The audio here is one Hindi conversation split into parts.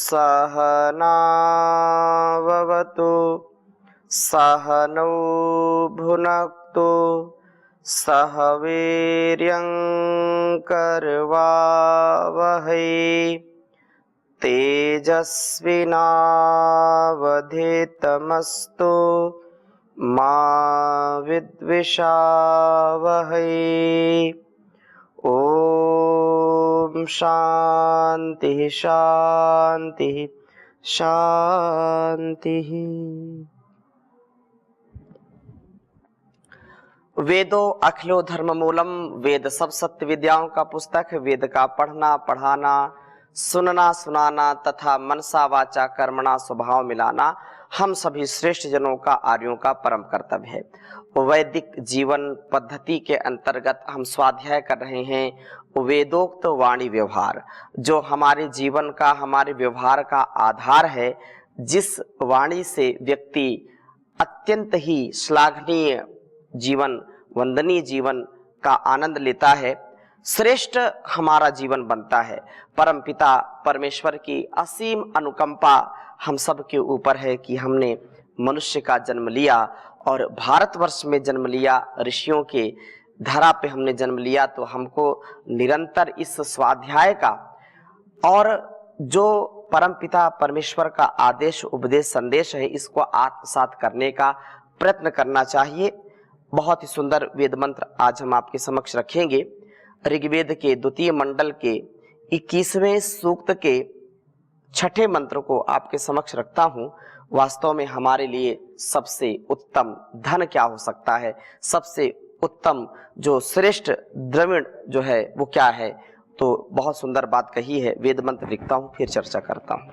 सहनाववतु सहनौ भुनक्तु सह वीर्यं करवावहै तेजस्विनावधीतमस्तु मा विद्विषावहै। ओम शांति शांति शांति। वेदो अखिलो धर्म मूलम, वेद सब सत्य विद्याओं का पुस्तक। वेद का पढ़ना पढ़ाना, सुनना सुनाना तथा मनसा वाचा कर्मणा स्वभाव मिलाना हम सभी श्रेष्ठ जनों का, आर्यों का परम कर्तव्य है। वैदिक जीवन पद्धति के अंतर्गत हम स्वाध्याय कर रहे हैं वेदोक्त वाणी व्यवहार, जो हमारे जीवन का, हमारे व्यवहार का आधार है। जिस वाणी से व्यक्ति अत्यंत ही श्लाघनीय जीवन, वंदनीय जीवन का आनंद लेता है, श्रेष्ठ हमारा जीवन बनता है। परम पिता परमेश्वर की असीम अनुकंपा हम सब के ऊपर है कि हमने मनुष्य का जन्म लिया और भारतवर्ष में जन्म लिया, ऋषियों के धरा पे हमने जन्म लिया। तो हमको निरंतर इस स्वाध्याय का और जो परम पिता परमेश्वर का आदेश उपदेश संदेश है, इसको आत्मसात करने का प्रयत्न करना चाहिए। बहुत ही सुंदर वेद मंत्र आज हम आपके समक्ष रखेंगे। ऋग्वेद के द्वितीय मंडल के 21वें सूक्त के छठे मंत्र को आपके समक्ष रखता हूं। वास्तव में हमारे लिए सबसे उत्तम धन क्या हो सकता है, सबसे उत्तम जो श्रेष्ठ द्रविण जो है वो क्या है। तो बहुत सुंदर बात कही है। वेद मंत्र लिखता हूं, फिर चर्चा करता हूं।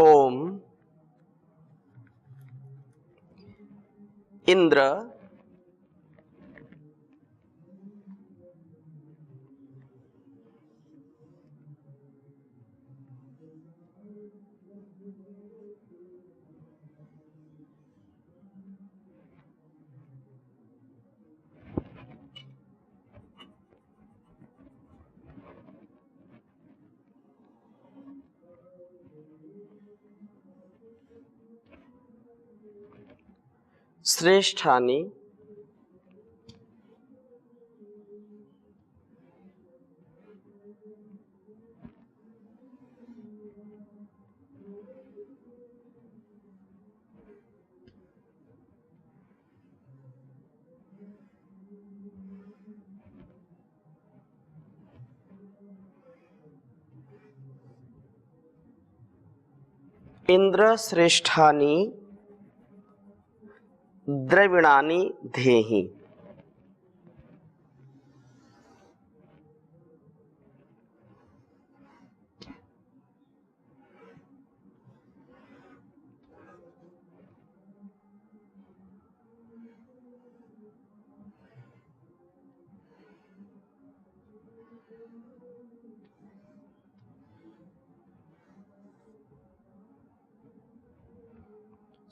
ओम इंद्र श्रेष्ठानि इंद्र श्रेष्ठानि द्रविणानि धेहि।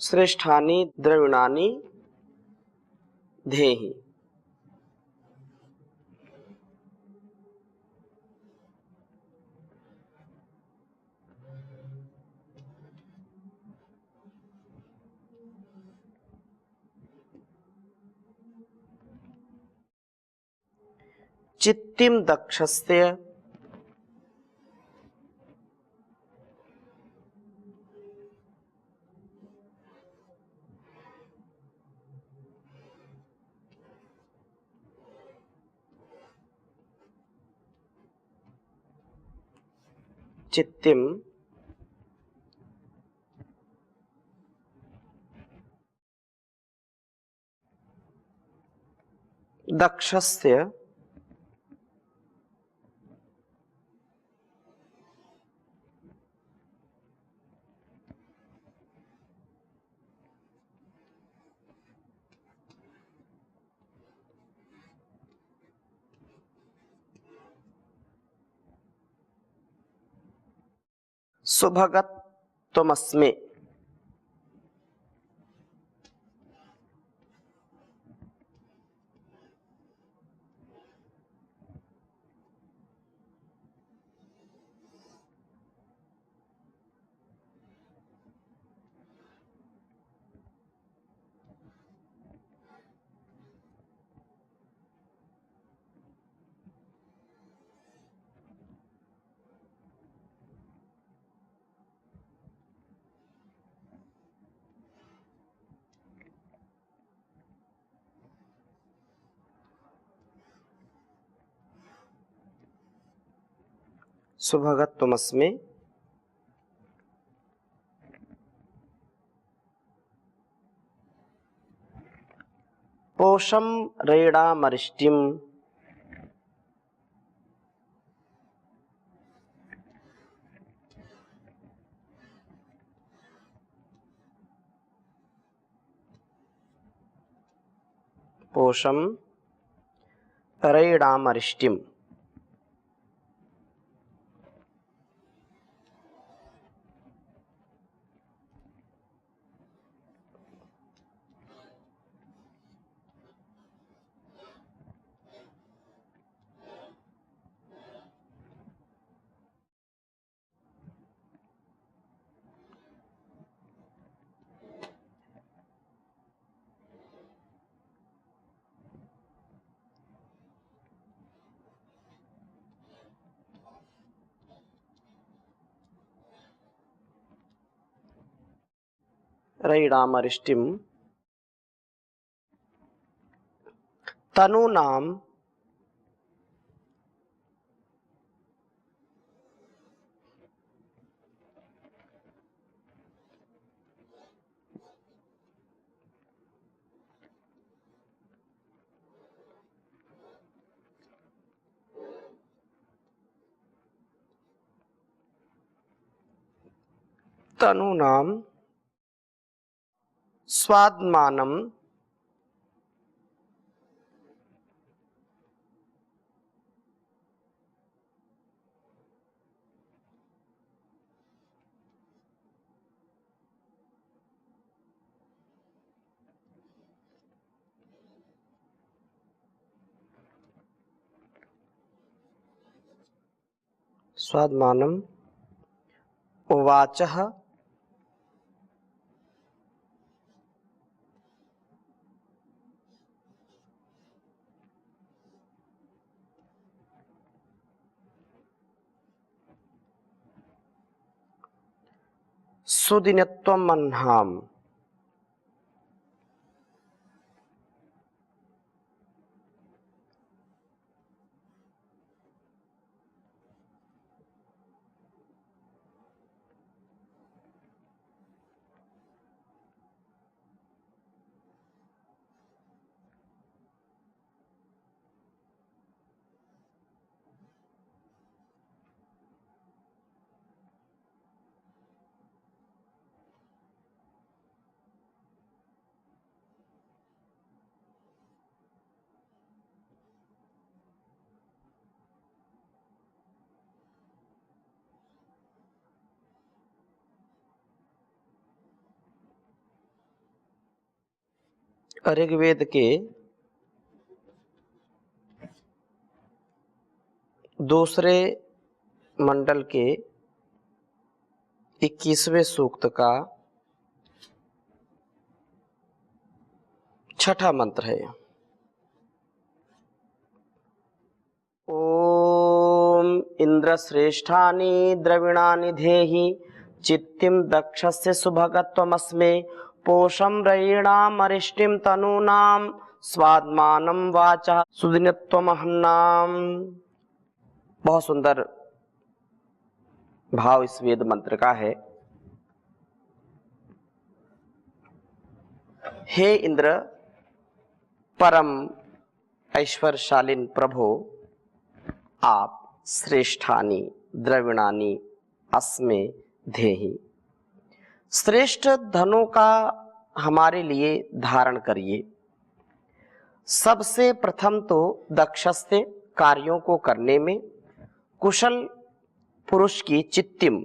श्रेष्ठानि द्रविणानि धेहि। चित्तिम दक्षस्य चित्तिम दक्षस्य सुभगत त्वमस्मि। सुभगत्वमस्मे पोषम रेणामरिष्टिम पोषम रेणामरिष्टिम। रेणामरिष्टिम तनूनाम तनूनाम स्वात्मानं स्वात्मानं उवाचः सुदिनत्वमह्नाम्। ऋग्वेद के दूसरे मंडल के 21वें सूक्त का छठा मंत्र है। ओम इंद्र श्रेष्ठानि द्रविणानि धेहि चित्तिम दक्षस्य सुभगत्वमस्मे पोषम रयिणामरिष्टिम तनूनाम स्वात्मानं वाचा सुदिनत्वमह्नाम्। बहुत सुंदर भाव इस वेद मंत्र का है। हे इंद्र परम ऐश्वर्यशालीन प्रभो, आप श्रेष्ठानि द्रविणानि अस्मे धेहि, श्रेष्ठ धनों का हमारे लिए धारण करिए। सबसे प्रथम तो दक्षस्य कार्यों को करने में कुशल पुरुष की चित्तिम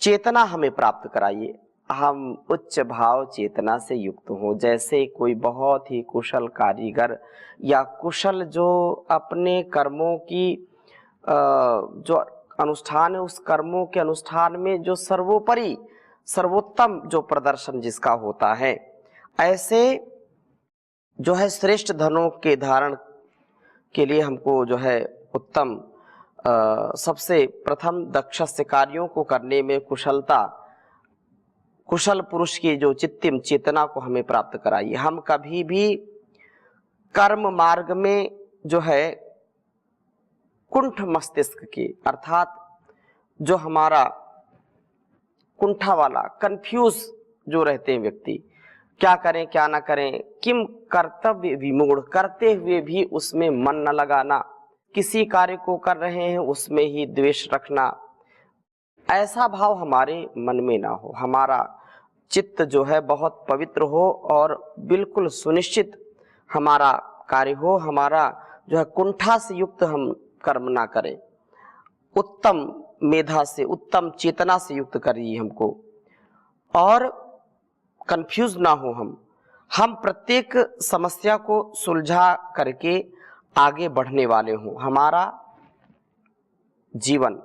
चेतना हमें प्राप्त कराइए। हम उच्च भाव चेतना से युक्त हों, जैसे कोई बहुत ही कुशल कारीगर या कुशल जो अपने कर्मों की जो अनुष्ठान है, उस कर्मों के अनुष्ठान में जो सर्वोपरि सर्वोत्तम जो प्रदर्शन जिसका होता है, ऐसे जो है श्रेष्ठ धनों के धारण के लिए हमको जो है उत्तम सबसे प्रथम दक्षस्य कार्यों को करने में कुशलता, कुशल पुरुष की जो चित्तिम चेतना को हमें प्राप्त कराइए। हम कभी भी कर्म मार्ग में जो है कुंठ मस्तिष्क की अर्थात जो हमारा कुंठा वाला, कंफ्यूज जो रहते हैं व्यक्ति, क्या करें क्या ना करें, किम कर्तव्य विमूढ़, करते हुए भी उसमें मन न लगाना, किसी कार्य को कर रहे हैं उसमें ही द्वेष रखना, ऐसा भाव हमारे मन में ना हो। हमारा चित्त जो है बहुत पवित्र हो और बिल्कुल सुनिश्चित हमारा कार्य हो, हमारा जो है कुंठा से युक्त हम कर्म ना करें, उत्तम मेधा से, उत्तम चेतना से युक्त करिए हमको, और कंफ्यूज ना हो हम प्रत्येक समस्या को सुलझा करके आगे बढ़ने वाले हों। हमारा जीवन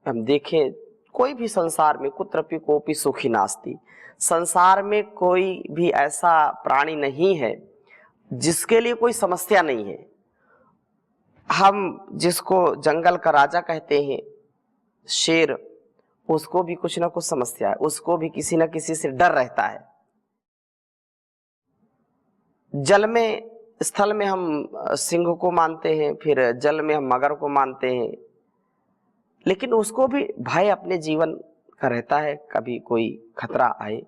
हम देखें, कोई भी संसार में कुत्रपि कोपि सुखी नास्ति, संसार में कोई भी ऐसा प्राणी नहीं है जिसके लिए कोई समस्या नहीं है। हम जिसको जंगल का राजा कहते हैं, शेर, उसको भी कुछ ना कुछ समस्या है, उसको भी किसी न किसी से डर रहता है। जल में, स्थल में हम सिंह को मानते हैं, फिर जल में हम मगर को मानते हैं, लेकिन उसको भी भय अपने जीवन का रहता है, कभी कोई खतरा आए।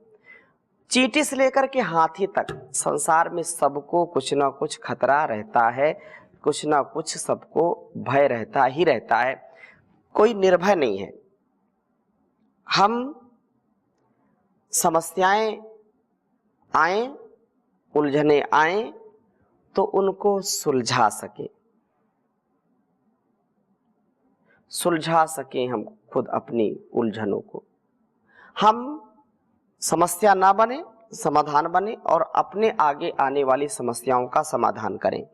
चींटी से लेकर के हाथी तक संसार में सबको कुछ ना कुछ खतरा रहता है, कुछ ना कुछ सबको भय रहता ही रहता है, कोई निर्भय नहीं है। हम समस्याएं आए, उलझने आए तो उनको सुलझा सके हम खुद अपनी उलझनों को। हम समस्या ना बने, समाधान बने, और अपने आगे आने वाली समस्याओं का समाधान करें,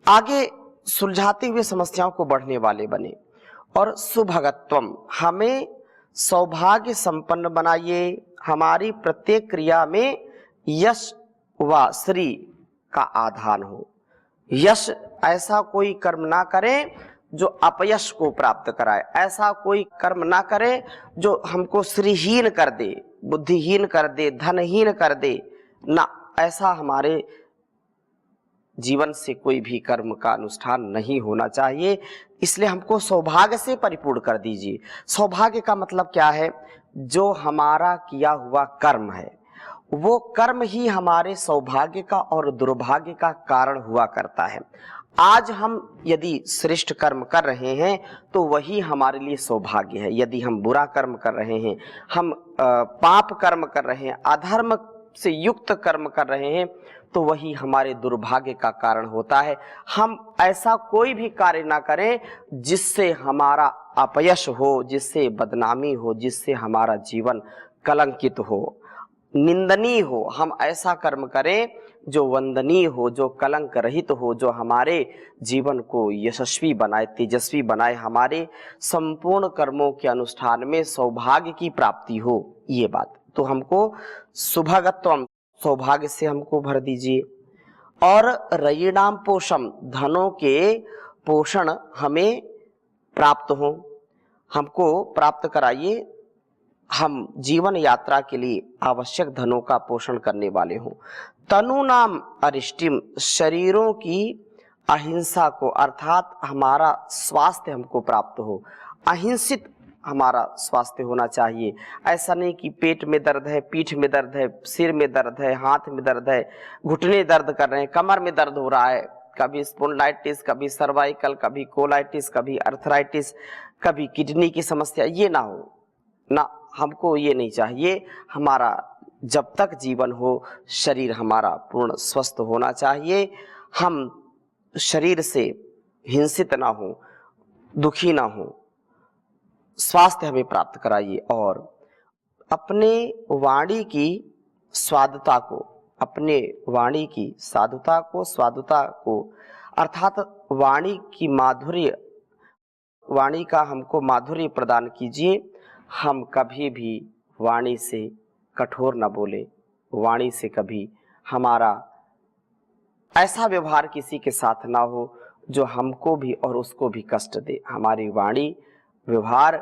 आगे सुलझाते हुए समस्याओं को बढ़ने वाले बने। और सुभगत्वम, हमें सौभाग्य संपन्न बनाइए, हमारी प्रत्येक क्रिया में यश व श्री का आधान हो। यश, ऐसा कोई कर्म ना करें जो अपयश को प्राप्त कराए, ऐसा कोई कर्म ना करे जो हमको श्रीहीन कर दे, बुद्धिहीन कर दे, धनहीन कर दे, ना, ऐसा हमारे जीवन से कोई भी कर्म का अनुष्ठान नहीं होना चाहिए। इसलिए हमको सौभाग्य से परिपूर्ण कर दीजिए। सौभाग्य का मतलब क्या है? जो हमारा किया हुआ कर्म है, वो कर्म ही हमारे सौभाग्य का और दुर्भाग्य का कारण हुआ करता है। आज हम यदि श्रेष्ठ कर्म कर रहे हैं तो वही हमारे लिए सौभाग्य है। यदि हम बुरा कर्म कर रहे हैं, हम पाप कर्म कर रहे हैं, अधर्म से युक्त कर्म कर रहे हैं, तो वही हमारे दुर्भाग्य का कारण होता है। हम ऐसा कोई भी कार्य ना करें जिससे हमारा अपयश हो, जिससे बदनामी हो, जिससे हमारा जीवन कलंकित हो, निंदनीय हो। हम ऐसा कर्म करें जो वंदनीय हो, जो कलंक रहित हो, जो हमारे जीवन को यशस्वी बनाए, तेजस्वी बनाए, हमारे संपूर्ण कर्मों के अनुष्ठान में सौभाग्य की प्राप्ति हो। ये बात तो हमको सुभगत्वम, सौभाग्य से हमको भर दीजिए। और रयिणाम पोषम, धनों के पोषण हमें प्राप्त हो, हमको प्राप्त कराइए। हम जीवन यात्रा के लिए आवश्यक धनों का पोषण करने वाले हों। तनु नाम अरिष्टिम, शरीरों की अहिंसा को, अर्थात हमारा स्वास्थ्य हमको प्राप्त हो। अहिंसित हमारा स्वास्थ्य होना चाहिए। ऐसा नहीं कि पेट में दर्द है, पीठ में दर्द है, सिर में दर्द है, हाथ में दर्द है, घुटने दर्द कर रहे हैं, कमर में दर्द हो रहा है, कभी स्पॉन्डिलाइटिस, कभी सर्वाइकल, कभी कोलाइटिस, कभी अर्थराइटिस, कभी किडनी की समस्या, ये ना हो ना, हमको ये नहीं चाहिए। हमारा जब तक जीवन हो, शरीर हमारा पूर्ण स्वस्थ होना चाहिए। हम शरीर से हिंसित ना हो, दुखी ना हो, स्वास्थ्य हमें प्राप्त कराइए। और अपने वाणी की स्वादता को, अपने वाणी की साधुता को, स्वादुता को, अर्थात वाणी की माधुर्य, वाणी का हमको माधुर्य प्रदान कीजिए। हम कभी भी वाणी से कठोर न बोले, वाणी से कभी हमारा ऐसा व्यवहार किसी के साथ ना हो जो हमको भी और उसको भी कष्ट दे। हमारी वाणी व्यवहार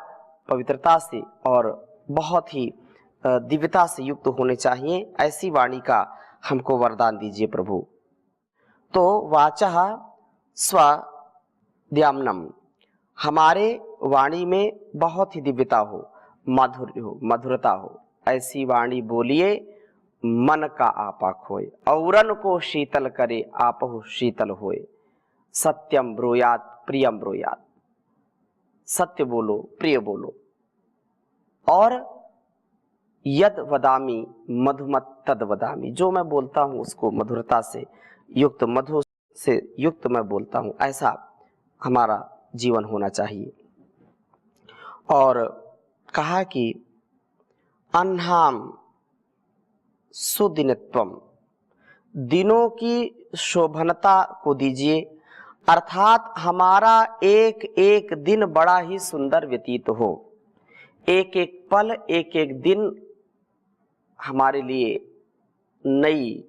पवित्रता से और बहुत ही दिव्यता से युक्त होने चाहिए। ऐसी वाणी का हमको वरदान दीजिए प्रभु। तो वाचः स्वद्याम्नम, हमारे वाणी में बहुत ही दिव्यता हो, माधुर्य हो, मधुरता हो, ऐसी वाणी बोलिए मन का आपा खोए, औरन को शीतल करे आपहु शीतल होए। सत्यम ब्रूयात प्रियम ब्रूयात, सत्य बोलो, प्रिय बोलो। और यद वदामी मधुमत तद वदामी, जो मैं बोलता हूं उसको मधुरता से युक्त, मधु से युक्त मैं बोलता हूं, ऐसा हमारा जीवन होना चाहिए। और कहा कि अन्हाम सुदिनत्वम, दिनों की शोभनता को दीजिए, अर्थात हमारा एक एक दिन बड़ा ही सुंदर व्यतीत हो, एक एक पल, एक एक दिन हमारे लिए नई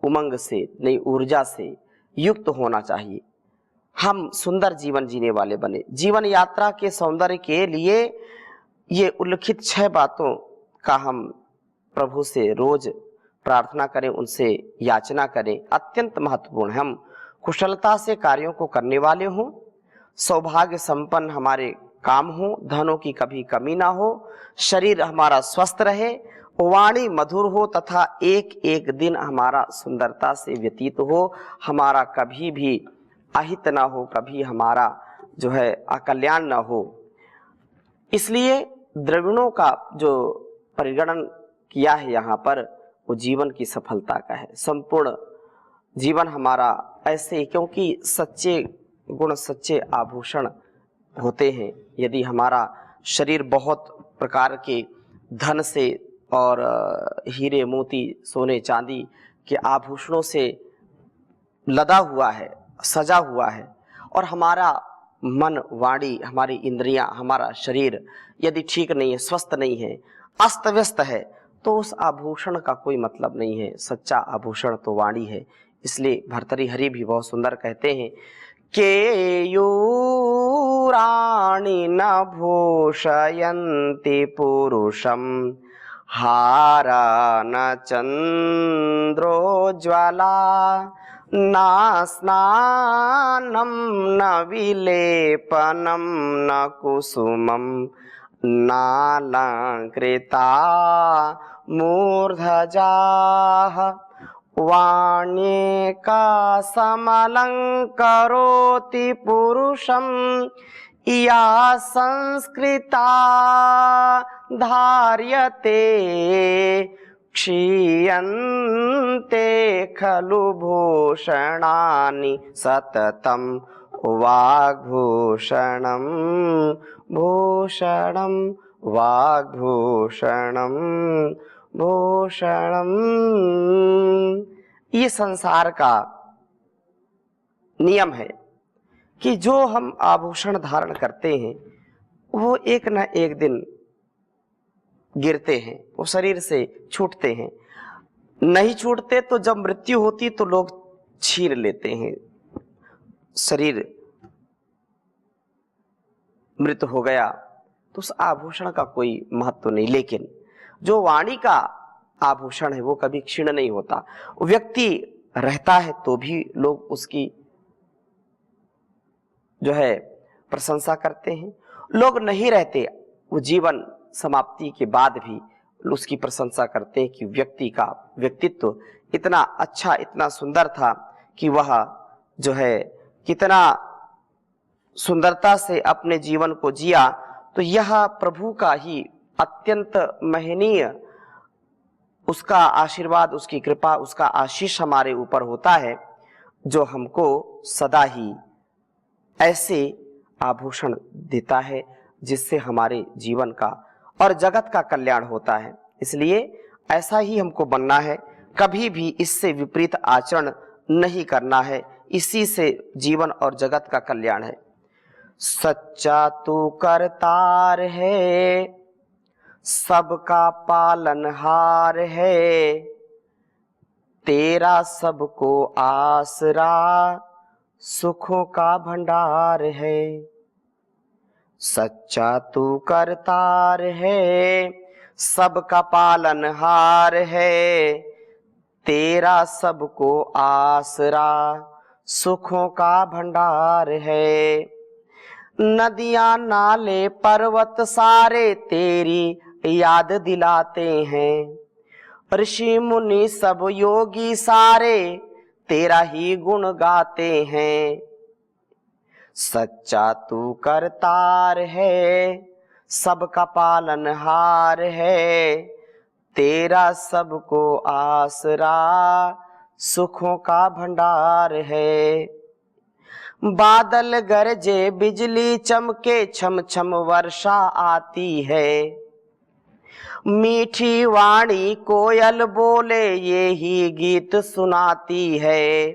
उमंग से, नई ऊर्जा से युक्त होना चाहिए। हम सुंदर जीवन जीने वाले बने। जीवन यात्रा के सौंदर्य के लिए ये उल्लिखित 6 बातों का हम प्रभु से रोज प्रार्थना करें, उनसे याचना करें, अत्यंत महत्वपूर्ण है। हम कुशलता से कार्यों को करने वाले हों, सौभाग्य संपन्न हमारे काम हो, धनों की कभी कमी ना हो, शरीर हमारा स्वस्थ रहे, वाणी मधुर हो तथा एक एक दिन हमारा सुंदरता से व्यतीत हो, हमारा कभी भी अहित ना हो, कभी हमारा जो है अकल्याण ना हो। इसलिए द्रविड़ों का जो परिगणन किया है यहाँ पर, वो जीवन की सफलता का है। संपूर्ण जीवन हमारा ऐसे, क्योंकि सच्चे गुण, सच्चे आभूषण होते हैं। यदि हमारा शरीर बहुत प्रकार के धन से और हीरे मोती सोने चांदी के आभूषणों से लदा हुआ है, सजा हुआ है, और हमारा मन, वाणी, हमारी इंद्रियां, हमारा शरीर यदि ठीक नहीं है, स्वस्थ नहीं है, अस्त व्यस्त है, तो उस आभूषण का कोई मतलब नहीं है। सच्चा आभूषण तो वाणी है। इसलिए भर्तृहरि भी बहुत सुंदर कहते हैं, केयूराणि न भूषयन्ति पुरुषं, हारा न चंद्रोज्ज्वला, न स्नानं न विलेपनं न कुसुमं, नालंकृता मूर्धजाः, वाण्येका समलंकरोति पुरुषं, या संस्कृता धार्यते, क्षीयन्ते खलु भूषणानि सततं, वाग्भूषणं भूषणं, वाग्भूषणं भूषणं। ये संसार का नियम है कि जो हम आभूषण धारण करते हैं वो एक न एक दिन गिरते हैं, वो शरीर से छूटते हैं। नहीं छूटते तो जब मृत्यु होती तो लोग छीन लेते हैं, शरीर मृत हो गया तो उस आभूषण का कोई महत्व नहीं। लेकिन जो वाणी का आभूषण है वो कभी क्षीण नहीं होता। व्यक्ति रहता है तो भी लोग उसकी जो है प्रशंसा करते हैं, लोग नहीं रहते, वो जीवन समाप्ति के बाद भी उसकी प्रशंसा करते हैं कि व्यक्ति का व्यक्तित्व इतना अच्छा, इतना सुंदर था कि वह जो है कितना सुंदरता से अपने जीवन को जिया। तो यह प्रभु का ही अत्यंत महनीय उसका आशीर्वाद, उसकी कृपा, उसका आशीष हमारे ऊपर होता है, जो हमको सदा ही ऐसे आभूषण देता है जिससे हमारे जीवन का और जगत का कल्याण होता है। इसलिए ऐसा ही हमको बनना है, कभी भी इससे विपरीत आचरण नहीं करना है। इसी से जीवन और जगत का कल्याण है। सच्चा तू करतार है, सबका पालनहार है, तेरा सबको आसरा, सुखों का भंडार है। सच्चा तू करतार है, सबका पालनहार है, तेरा सबको आसरा, सुखों का भंडार है। नदियां नाले पर्वत सारे तेरी याद दिलाते हैं। ऋषि मुनि सब योगी सारे तेरा ही गुण गाते हैं। सच्चा तू करतार है, सबका पालनहार है, तेरा सबको आसरा, सुखों का भंडार है। बादल गरजे बिजली चमके, छम छम वर्षा आती है। मीठी वाणी कोयल बोले, ये ही गीत सुनाती है।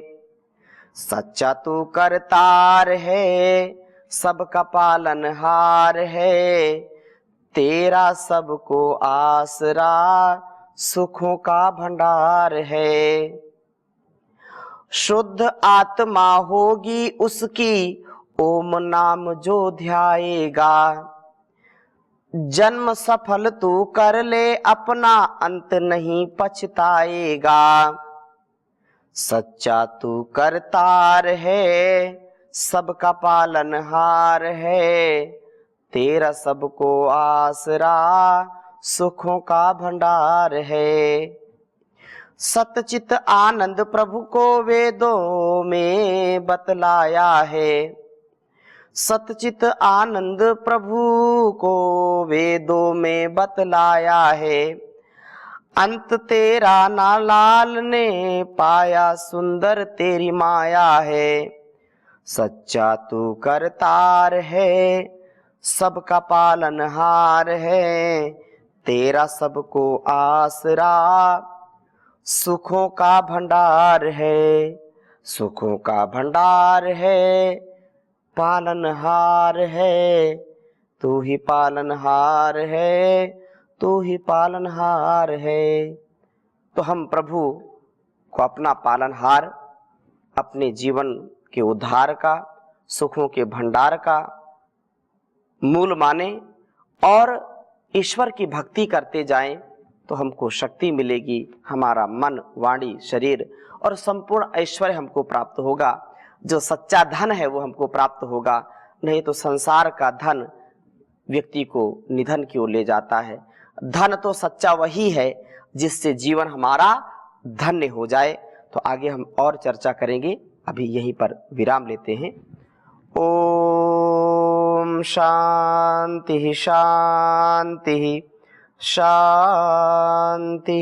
सच्चा तू करतार है, सबका पालनहार है, तेरा सबको आसरा, सुखों का भंडार है। शुद्ध आत्मा होगी उसकी, ओम नाम जो ध्याएगा, जन्म सफल तू कर ले अपना, अंत नहीं पछताएगा। सच्चा तू करतार है, सबका पालनहार है, तेरा सबको आसरा, सुखों का भंडार है। सतचित आनंद प्रभु को वेदों में बतलाया है। सतचित आनंद प्रभु को वेदों में बतलाया है। अंत तेरा ना लाल ने पाया, सुंदर तेरी माया है। सच्चा तू करतार है, सबका पालनहार है, तेरा सबको आसरा, सुखों का भंडार है। सुखों का भंडार है, पालनहार है, तू ही पालनहार है, तू ही पालनहार है। तो हम प्रभु को अपना पालनहार, अपने जीवन के उद्धार का, सुखों के भंडार का मूल माने और ईश्वर की भक्ति करते जाएं तो हमको शक्ति मिलेगी। हमारा मन, वाणी, शरीर और संपूर्ण ऐश्वर्य हमको प्राप्त होगा। जो सच्चा धन है वो हमको प्राप्त होगा। नहीं तो संसार का धन व्यक्ति को निधन की ओर ले जाता है। धन तो सच्चा वही है जिससे जीवन हमारा धन्य हो जाए। तो आगे हम और चर्चा करेंगे, अभी यहीं पर विराम लेते हैं। ओम शांति शांति शांति।